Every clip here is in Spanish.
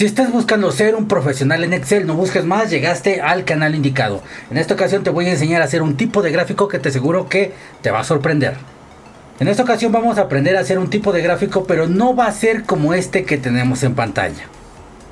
Si estás buscando ser un profesional en Excel, no busques más, llegaste al canal indicado. En esta ocasión te voy a enseñar a hacer un tipo de gráfico que te aseguro que te va a sorprender. En esta ocasión vamos a aprender a hacer un tipo de gráfico, pero no va a ser como este que tenemos en pantalla.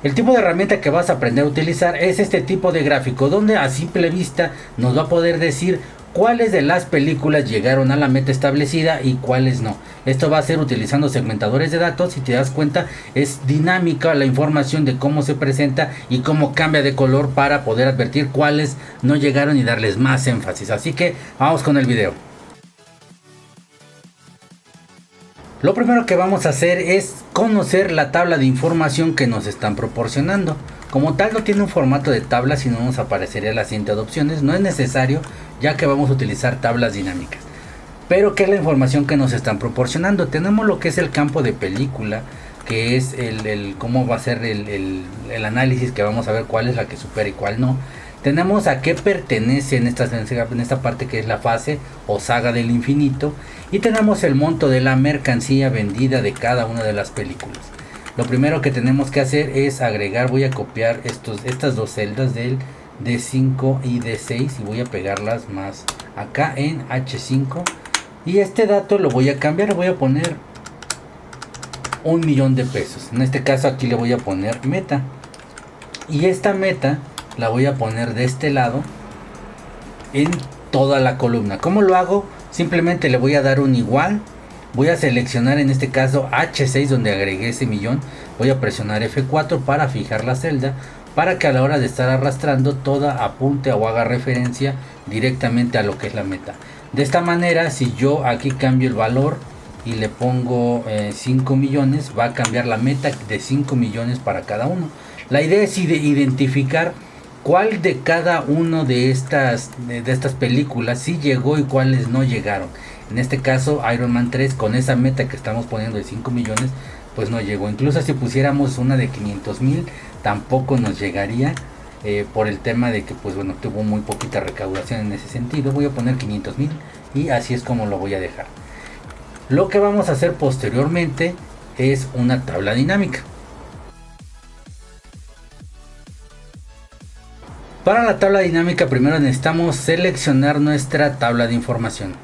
El tipo de herramienta que vas a aprender a utilizar es este tipo de gráfico, donde a simple vista nos va a poder decir cuáles de las películas llegaron a la meta establecida y cuáles no. Esto va a ser utilizando segmentadores de datos. Si te das cuenta, es dinámica la información de cómo se presenta y cómo cambia de color para poder advertir cuáles no llegaron y darles más énfasis. Así que vamos con el video. Lo primero que vamos a hacer es conocer la tabla de información que nos están proporcionando. Como tal no tiene un formato de tabla, sino nos aparecería la siguiente de opciones. No es necesario, ya que vamos a utilizar tablas dinámicas. Pero ¿qué es la información que nos están proporcionando? Tenemos lo que es el campo de película, que es cómo va a ser el análisis, que vamos a ver cuál es la que supera y cuál no. Tenemos a qué pertenece en esta parte, que es la fase o saga del infinito. Y tenemos el monto de la mercancía vendida de cada una de las películas. Lo primero que tenemos que hacer es agregar, voy a copiar estas dos celdas del D5 y D6 y voy a pegarlas más acá en H5. Y este dato lo voy a cambiar, voy a poner 1.000.000 de pesos. En este caso aquí le voy a poner meta. Y esta meta la voy a poner de este lado en toda la columna. ¿Cómo lo hago? Simplemente le voy a dar un igual. Voy a seleccionar en este caso H6 donde agregué ese millón. Voy a presionar F4 para fijar la celda, para que a la hora de estar arrastrando toda apunte o haga referencia directamente a lo que es la meta. De esta manera, si yo aquí cambio el valor y le pongo 5 millones, va a cambiar la meta de 5 millones para cada uno. La idea es identificar cuál de cada uno de estas películas sí llegó y cuáles no llegaron. En este caso Iron Man 3, con esa meta que estamos poniendo de 5 millones, pues no llegó. Incluso si pusiéramos una de 500,000, tampoco nos llegaría, por el tema de que pues bueno, tuvo muy poquita recaudación en ese sentido. Voy a poner 500,000 y así es como lo voy a dejar. Lo que vamos a hacer posteriormente es una tabla dinámica. Para la tabla dinámica primero necesitamos seleccionar nuestra tabla de información.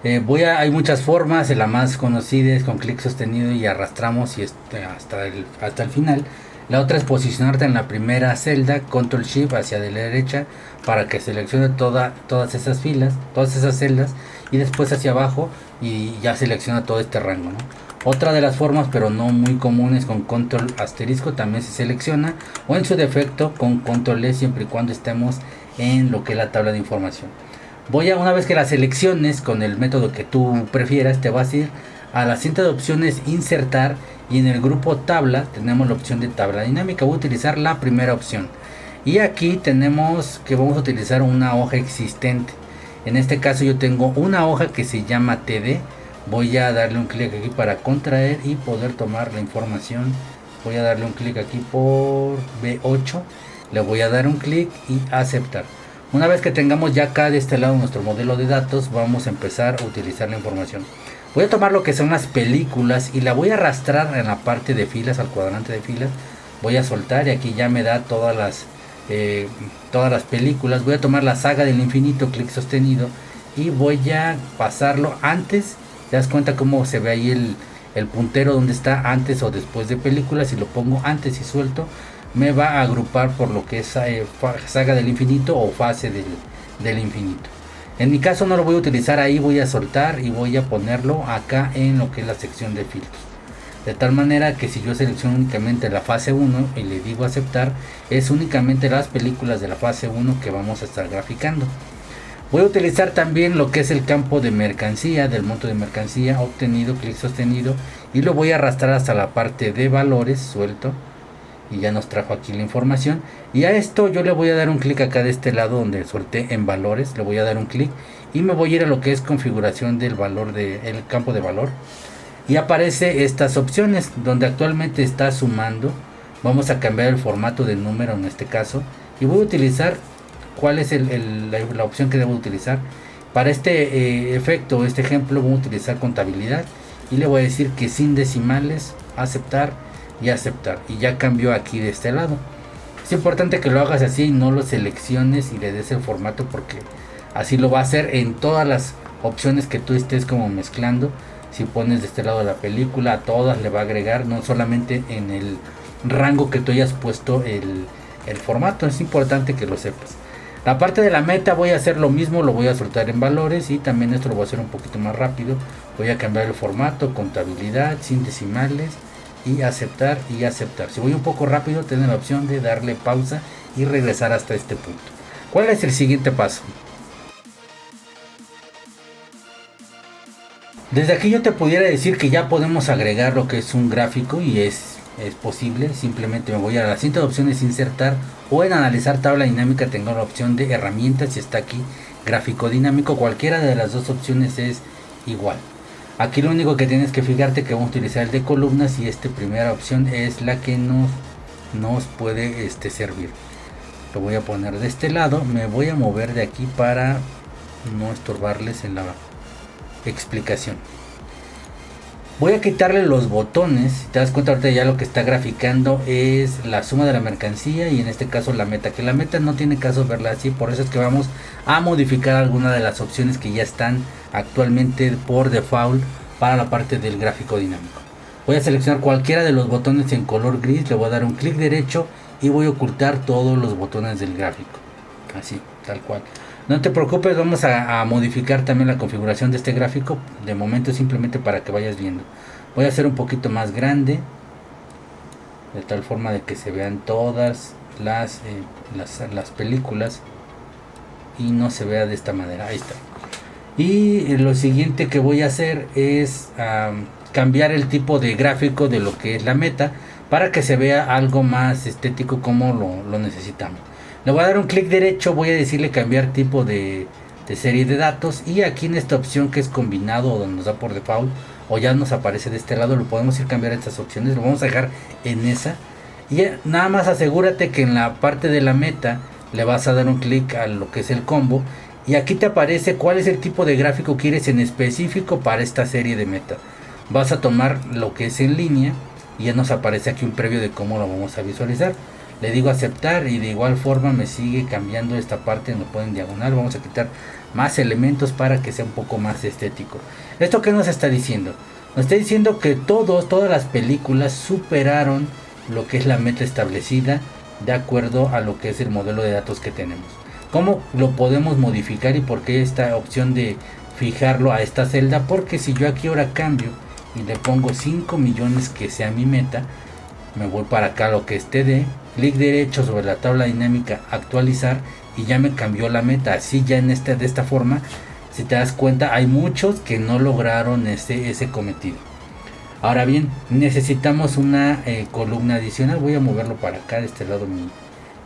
Hay muchas formas, la más conocida es con clic sostenido y arrastramos y hasta el final. La otra es posicionarte en la primera celda, control shift hacia la derecha para que seleccione todas esas filas, todas esas celdas, y después hacia abajo y ya selecciona todo este rango, ¿no? Otra de las formas, pero no muy comunes, con control asterisco también se selecciona, o en su defecto con control E, siempre y cuando estemos en lo que es la tabla de información. Una vez que la selecciones con el método que tú prefieras, te vas a ir a la cinta de opciones insertar, y en el grupo tabla tenemos la opción de tabla dinámica. Voy a utilizar la primera opción y aquí tenemos que vamos a utilizar una hoja existente. En este caso yo tengo una hoja que se llama TD. Voy a darle un clic aquí para contraer y poder tomar la información. Voy a darle un clic aquí por B8, le voy a dar un clic y aceptar. Una vez que tengamos ya acá de este lado nuestro modelo de datos, vamos a empezar a utilizar la información. Voy a tomar lo que son las películas y la voy a arrastrar en la parte de filas, al cuadrante de filas. Voy a soltar y aquí ya me da todas las películas. Voy a tomar la saga del infinito, clic sostenido, y voy a pasarlo antes. Te das cuenta cómo se ve ahí el puntero donde está antes o después de películas. Si lo pongo antes y suelto, me va a agrupar por lo que es saga del infinito o fase del infinito. En mi caso no lo voy a utilizar ahí, voy a soltar y voy a ponerlo acá en lo que es la sección de filtros. De tal manera que si yo selecciono únicamente la fase 1 y le digo aceptar, es únicamente las películas de la fase 1 que vamos a estar graficando. Voy a utilizar también lo que es el campo de mercancía, del monto de mercancía obtenido, clic sostenido, y lo voy a arrastrar hasta la parte de valores, suelto, y ya nos trajo aquí la información. Y a esto yo le voy a dar un clic acá de este lado donde solté en valores, le voy a dar un clic y me voy a ir a lo que es configuración del valor del campo de valor, y aparece estas opciones donde actualmente está sumando. Vamos a cambiar el formato de número en este caso y voy a utilizar cuál es la opción que debo utilizar para este efecto, este ejemplo. Voy a utilizar contabilidad y le voy a decir que sin decimales, aceptar. y aceptar, y ya cambió aquí de este lado. Es importante que lo hagas así y no lo selecciones y le des el formato, porque así lo va a hacer en todas las opciones que tú estés como mezclando. Si pones de este lado la película, a todas le va a agregar, no solamente en el rango que tú hayas puesto el formato. Es importante que lo sepas. La parte de la meta voy a hacer lo mismo, lo voy a soltar en valores, y también esto lo voy a hacer un poquito más rápido. Voy a cambiar el formato, contabilidad, sin decimales, y aceptar y aceptar. Si voy un poco rápido, tengo la opción de darle pausa y regresar hasta este punto. ¿Cuál es el siguiente paso? Desde aquí yo te pudiera decir que ya podemos agregar lo que es un gráfico, y es posible. Simplemente me voy a la cinta de opciones, insertar, o en analizar tabla dinámica tengo la opción de herramientas y está aquí gráfico dinámico. Cualquiera de las dos opciones es igual. Aquí lo único que tienes que fijarte que vamos a utilizar el de columnas, y esta primera opción es la que nos puede servir. Lo voy a poner de este lado. Me voy a mover de aquí para no estorbarles en la explicación. Voy a quitarle los botones. Si te das cuenta, ahorita ya lo que está graficando es la suma de la mercancía, y en este caso la meta, que la meta no tiene caso verla así. Por eso es que vamos a modificar alguna de las opciones que ya están actualmente por default para la parte del gráfico dinámico. Voy a seleccionar cualquiera de los botones en color gris, le voy a dar un clic derecho y voy a ocultar todos los botones del gráfico, así, tal cual. No te preocupes, vamos a modificar también la configuración de este gráfico. De momento simplemente para que vayas viendo. Voy a hacer un poquito más grande, de tal forma de que se vean todas las películas y no se vea de esta manera. Ahí está. Y lo siguiente que voy a hacer es cambiar el tipo de gráfico de lo que es la meta, para que se vea algo más estético como lo necesitamos. Le voy a dar un clic derecho, voy a decirle cambiar tipo de serie de datos, y aquí en esta opción que es combinado, o donde nos da por default, o ya nos aparece de este lado, lo podemos ir a cambiar estas opciones. Lo vamos a dejar en esa, y nada más asegúrate que en la parte de la meta le vas a dar un clic a lo que es el combo, y aquí te aparece cuál es el tipo de gráfico que quieres en específico para esta serie de meta. Vas a tomar lo que es en línea, y ya nos aparece aquí un previo de cómo lo vamos a visualizar. Le digo aceptar, y de igual forma me sigue cambiando esta parte donde pueden diagonal. Vamos a quitar más elementos para que sea un poco más estético. ¿Esto qué nos está diciendo? Nos está diciendo que todas las películas superaron lo que es la meta establecida, de acuerdo a lo que es el modelo de datos que tenemos. ¿Cómo lo podemos modificar y por qué esta opción de fijarlo a esta celda? Porque si yo aquí ahora cambio y le pongo 5 millones que sea mi meta, me voy para acá lo que es TD, clic derecho sobre la tabla dinámica, actualizar, y ya me cambió la meta. Así ya de esta forma, si te das cuenta, hay muchos que no lograron ese cometido. Ahora bien, necesitamos una columna adicional. Voy a moverlo para acá, de este lado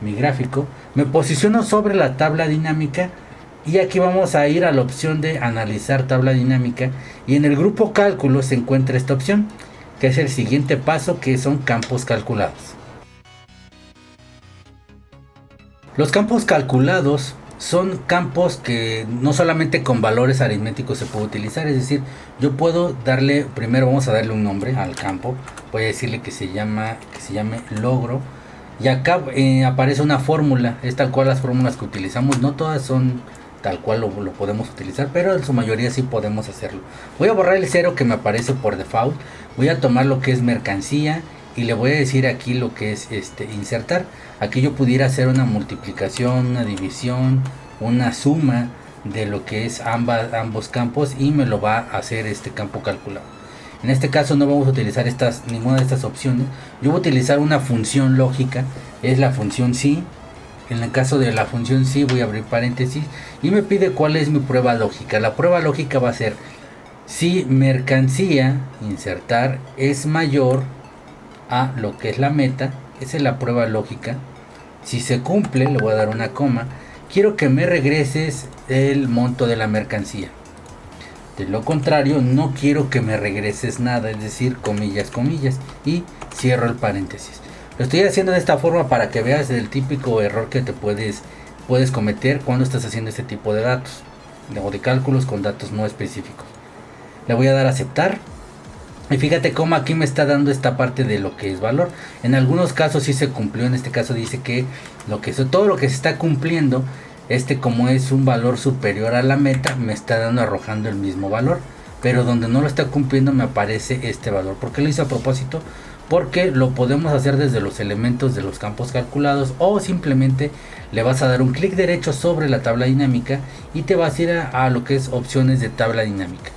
mi gráfico. Me posiciono sobre la tabla dinámica, y aquí vamos a ir a la opción de analizar tabla dinámica, y en el grupo cálculo se encuentra esta opción, que es el siguiente paso, que son campos calculados. Los campos calculados son campos que no solamente con valores aritméticos se puede utilizar. Es decir, yo puedo darle, primero vamos a darle un nombre al campo. Voy a decirle que se llame logro, y acá aparece una fórmula. Es tal cual las fórmulas que utilizamos, no todas son tal cual lo podemos utilizar, pero en su mayoría sí podemos hacerlo. Voy a borrar el 0 que me aparece por default. Voy a tomar lo que es mercancía, y le voy a decir aquí lo que es insertar. Aquí yo pudiera hacer una multiplicación, una división, una suma de lo que es ambos campos, y me lo va a hacer este campo calculado. En este caso no vamos a utilizar ninguna de estas opciones. Yo voy a utilizar una función lógica, es la función si. En el caso de la función si, voy a abrir paréntesis, y me pide cuál es mi prueba lógica. La prueba lógica va a ser si mercancía, insertar, es mayor a lo que es la meta. Esa es la prueba lógica. Si se cumple, le voy a dar una coma. Quiero que me regreses el monto de la mercancía. De lo contrario, no quiero que me regreses nada, es decir, comillas, comillas, y cierro el paréntesis. Lo estoy haciendo de esta forma para que veas el típico error que te puedes cometer cuando estás haciendo este tipo de datos, o de cálculos con datos no específicos. Le voy a dar a aceptar. Y fíjate cómo aquí me está dando esta parte de lo que es valor. En algunos casos sí se cumplió. En este caso dice que todo lo que se está cumpliendo, como es un valor superior a la meta, me está dando arrojando el mismo valor. Pero donde no lo está cumpliendo me aparece este valor. ¿Por qué lo hice a propósito? Porque lo podemos hacer desde los elementos de los campos calculados, o simplemente le vas a dar un clic derecho sobre la tabla dinámica y te vas a ir a lo que es opciones de tabla dinámica.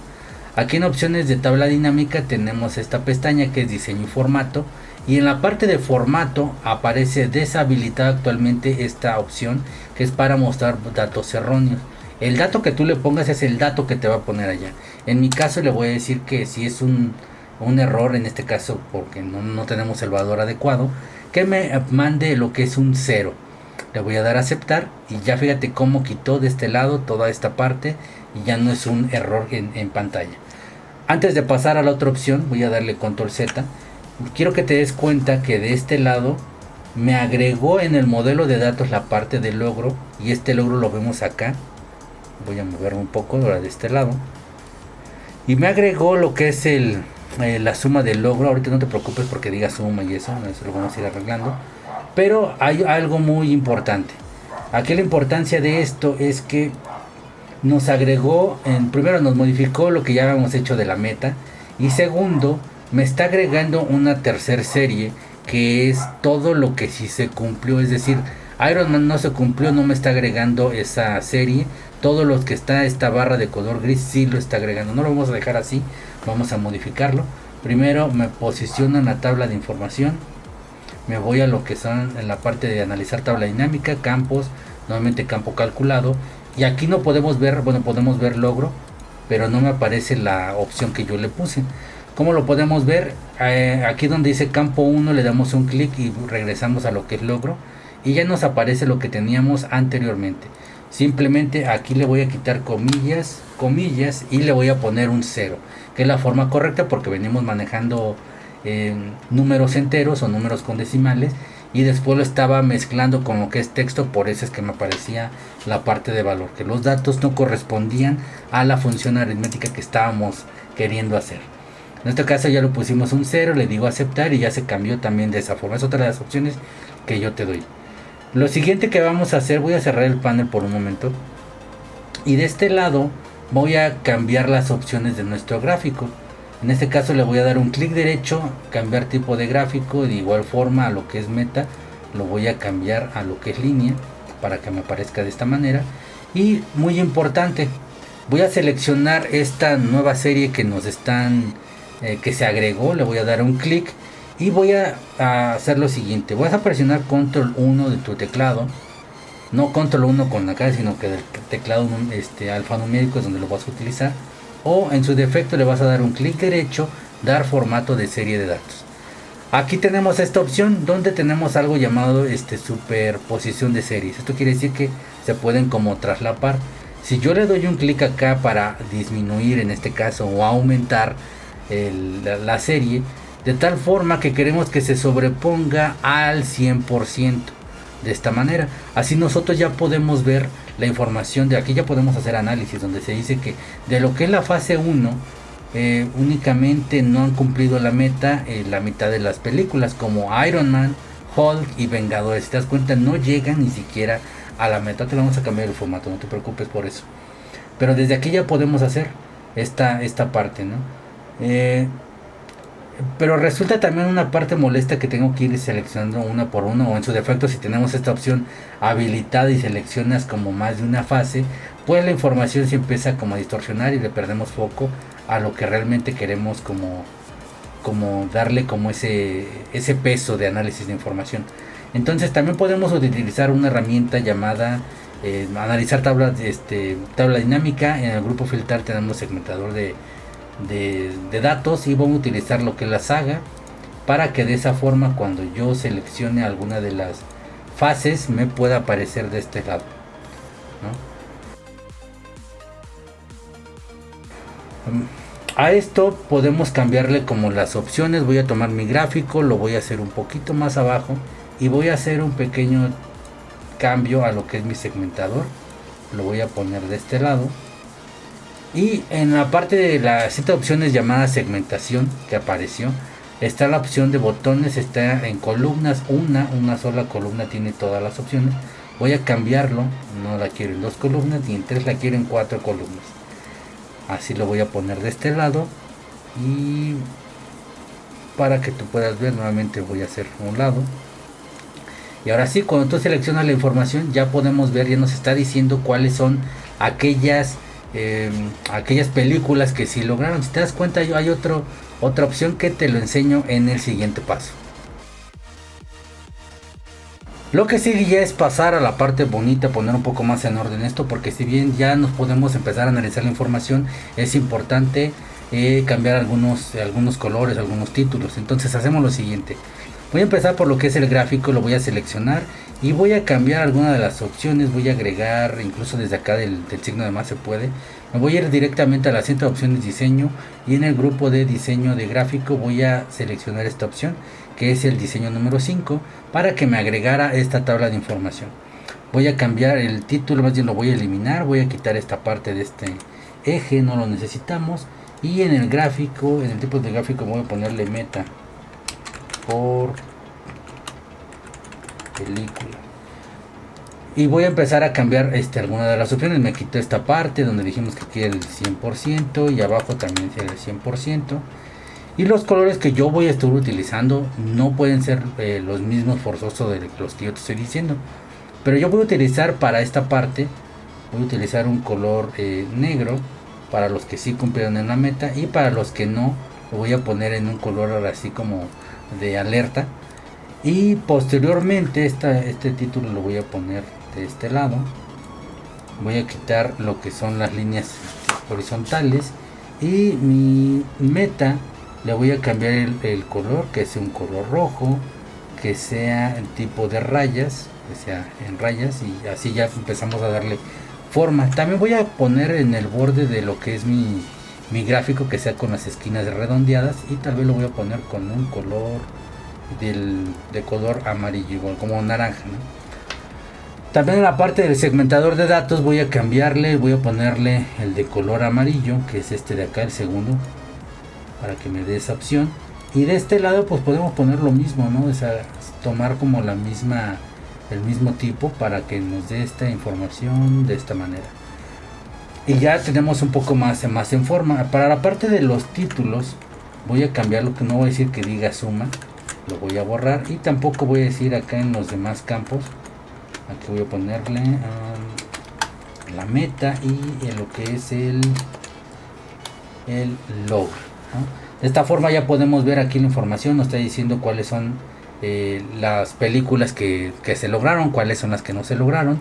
Aquí en opciones de tabla dinámica tenemos esta pestaña que es diseño y formato, y en la parte de formato aparece deshabilitada actualmente esta opción que es para mostrar datos erróneos. El dato que tú le pongas es el dato que te va a poner allá. En mi caso le voy a decir que si es un error, en este caso porque no tenemos el valor adecuado, que me mande lo que es un 0. Le voy a dar a aceptar y ya fíjate cómo quitó de este lado toda esta parte y ya no es un error en pantalla. Antes de pasar a la otra opción, voy a darle control Z. Quiero que te des cuenta que de este lado me agregó en el modelo de datos la parte del logro, y este logro lo vemos acá. Voy a moverme un poco ahora de este lado y me agregó lo que es la suma del logro. Ahorita no te preocupes porque diga suma y eso lo vamos a ir arreglando, pero hay algo muy importante. Aquí la importancia de esto es que nos agregó, primero nos modificó lo que ya habíamos hecho de la meta, y segundo me está agregando una tercer serie que es todo lo que sí se cumplió. Es decir, Iron Man no se cumplió, no me está agregando esa serie. Todo lo que está esta barra de color gris sí lo está agregando. No lo vamos a dejar así, vamos a modificarlo. Primero me posiciono en la tabla de información, me voy a lo que son en la parte de analizar tabla dinámica, campos, nuevamente campo calculado, y aquí no podemos ver, bueno, podemos ver logro, pero no me aparece la opción que yo le puse. ¿Cómo lo podemos ver? Aquí donde dice campo 1 le damos un clic y regresamos a lo que es logro, y ya nos aparece lo que teníamos anteriormente. Simplemente aquí le voy a quitar comillas y le voy a poner un 0, que es la forma correcta porque venimos manejando números enteros o números con decimales, y después lo estaba mezclando con lo que es texto. Por eso es que me aparecía la parte de valor, que los datos no correspondían a la función aritmética que estábamos queriendo hacer. En este caso ya lo pusimos un 0, le digo aceptar y ya se cambió también de esa forma. Es otra de las opciones que yo te doy. Lo siguiente que vamos a hacer, voy a cerrar el panel por un momento, y de este lado voy a cambiar las opciones de nuestro gráfico. En este caso le voy a dar un clic derecho, cambiar tipo de gráfico, de igual forma a lo que es meta lo voy a cambiar a lo que es línea para que me aparezca de esta manera. Y muy importante, voy a seleccionar esta nueva serie que nos están que se agregó, le voy a dar un clic y voy a hacer lo siguiente. Vas a presionar control 1 de tu teclado, no control 1 con la cara, sino que del teclado alfanumérico es donde lo vas a utilizar, o en su defecto le vas a dar un clic derecho, dar formato de serie de datos. Aquí tenemos esta opción donde tenemos algo llamado superposición de series. Esto quiere decir que se pueden como traslapar. Si yo le doy un clic acá para disminuir en este caso o aumentar la serie, de tal forma que queremos que se sobreponga al 100%. De esta manera, así nosotros ya podemos ver la información de aquí, ya podemos hacer análisis donde se dice que de lo que es la fase 1 únicamente no han cumplido la meta la mitad de las películas, como Iron Man, Hulk y Vengadores. Si te das cuenta, no llegan ni siquiera a la meta. Te vamos a cambiar el formato, no te preocupes por eso, pero desde aquí ya podemos hacer esta parte, ¿no? Pero resulta también una parte molesta que tengo que ir seleccionando una por una, o en su defecto si tenemos esta opción habilitada y seleccionas como más de una fase, pues la información se empieza como a distorsionar y le perdemos foco a lo que realmente queremos como darle como ese peso de análisis de información. Entonces también podemos utilizar una herramienta llamada analizar tabla dinámica. En el grupo filtrar tenemos segmentador de datos y vamos a utilizar lo que la saga para que de esa forma cuando yo seleccione alguna de las fases me pueda aparecer de este lado, ¿no? A esto podemos cambiarle como las opciones. Voy a tomar mi gráfico, lo voy a hacer un poquito más abajo y voy a hacer un pequeño cambio a lo que es mi segmentador. Lo voy a poner de este lado Y en la parte de la set de opciones llamada segmentación que apareció, está la opción de botones, está en columnas, una sola columna tiene todas las opciones. Voy a cambiarlo, no la quiero en 2 columnas, ni en 3, la quiero en 4 columnas. Así lo voy a poner de este lado, y para que tú puedas ver, nuevamente voy a hacer un lado. Y ahora sí, cuando tú seleccionas la información, ya podemos ver, ya nos está diciendo cuáles son aquellas películas que sí lograron. Si te das cuenta, hay otra opción que te lo enseño en el siguiente paso. Lo que sigue ya es pasar a la parte bonita, poner un poco más en orden esto, porque si bien ya nos podemos empezar a analizar la información, es importante cambiar algunos colores, algunos títulos. Entonces hacemos lo siguiente. Voy a empezar por lo que es el gráfico, lo voy a seleccionar y voy a cambiar alguna de las opciones. Voy a agregar, incluso desde acá del signo de más se puede. Me voy a ir directamente a la centro de opciones diseño, y en el grupo de diseño de gráfico voy a seleccionar esta opción, que es el diseño número 5, para que me agregara esta tabla de información. Voy a cambiar el título, más bien lo voy a eliminar, voy a quitar esta parte de este eje, no lo necesitamos. Y en el gráfico, en el tipo de gráfico, voy a ponerle meta por película. Y voy a empezar a cambiar alguna de las opciones. Me quito esta parte donde dijimos que quiere el 100%, y abajo también quiere el 100%. Y los colores que yo voy a estar utilizando no pueden ser los mismos forzosos de los que yo te estoy diciendo. Pero yo voy a utilizar para esta parte, voy a utilizar un color negro para los que sí cumplieron en la meta, y para los que no, lo voy a poner en un color así como de alerta. Y posteriormente este título lo voy a poner de este lado. Voy a quitar lo que son las líneas horizontales, y mi meta le voy a cambiar el color, que sea un color rojo, que sea el tipo de rayas, que sea en rayas, y así ya empezamos a darle forma. También voy a poner en el borde de lo que es mi gráfico, que sea con las esquinas redondeadas, y tal vez lo voy a poner con un color de color amarillo, igual como naranja, ¿no? También en la parte del segmentador de datos voy a cambiarle, voy a ponerle el de color amarillo, que es este de acá, el segundo, para que me dé esa opción. Y de este lado pues podemos poner lo mismo, ¿no? O sea, tomar como el mismo tipo, para que nos dé esta información de esta manera. Y ya tenemos un poco más en forma. Para la parte de los títulos voy a cambiar, lo que no voy a decir que diga suma, lo voy a borrar, y tampoco voy a decir acá en los demás campos. Aquí voy a ponerle la meta y lo que es el log, ¿no? De esta forma ya podemos ver aquí la información, nos está diciendo cuáles son las películas que se lograron, cuáles son las que no se lograron.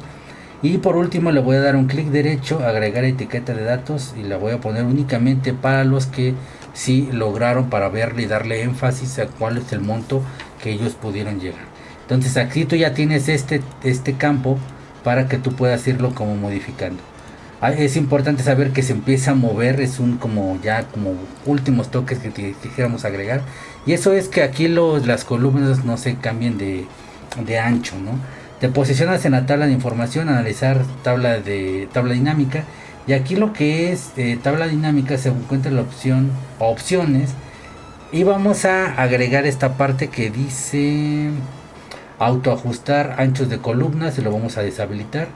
Y por último le voy a dar un clic derecho, agregar etiqueta de datos, y la voy a poner únicamente para los que sí lograron, para verle y darle énfasis a cuál es el monto que ellos pudieron llegar. Entonces aquí tú ya tienes este campo para que tú puedas irlo como modificando. Es importante saber que se empieza a mover, es como últimos toques que quisiéramos agregar. Y eso es que aquí las columnas no se cambien de ancho, ¿no? Te posicionas en la tabla de información, analizar tabla dinámica. Y aquí lo que es tabla dinámica, se encuentra la opción opciones. Y vamos a agregar esta parte que dice autoajustar anchos de columnas, y lo vamos a deshabilitar,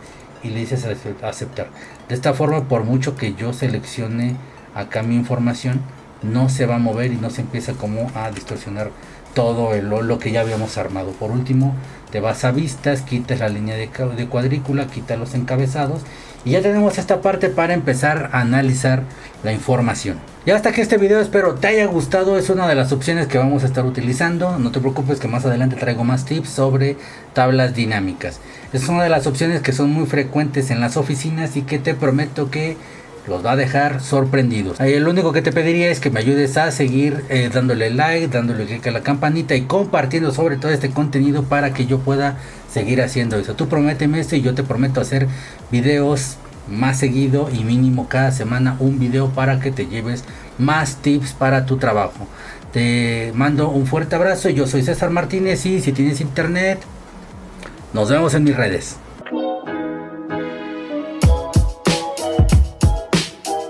y le dices aceptar. De esta forma, por mucho que yo seleccione acá mi información, no se va a mover y no se empieza como a distorsionar todo lo que ya habíamos armado. Por último, te vas a vistas, quitas la línea de cuadrícula, quitas los encabezados, y ya tenemos esta parte para empezar a analizar la información. Y hasta aquí este video, espero te haya gustado. Es una de las opciones que vamos a estar utilizando. No te preocupes que más adelante traigo más tips sobre tablas dinámicas. Es una de las opciones que son muy frecuentes en las oficinas y que te prometo que los va a dejar sorprendidos. Lo único que te pediría es que me ayudes a seguir dándole like, dándole click a la campanita y compartiendo sobre todo este contenido, para que yo pueda seguir haciendo eso. Tú prométeme esto y yo te prometo hacer videos más seguido, y mínimo cada semana un video, para que te lleves más tips para tu trabajo. Te mando un fuerte abrazo. Yo soy César Martínez, y si tienes internet, nos vemos en mis redes.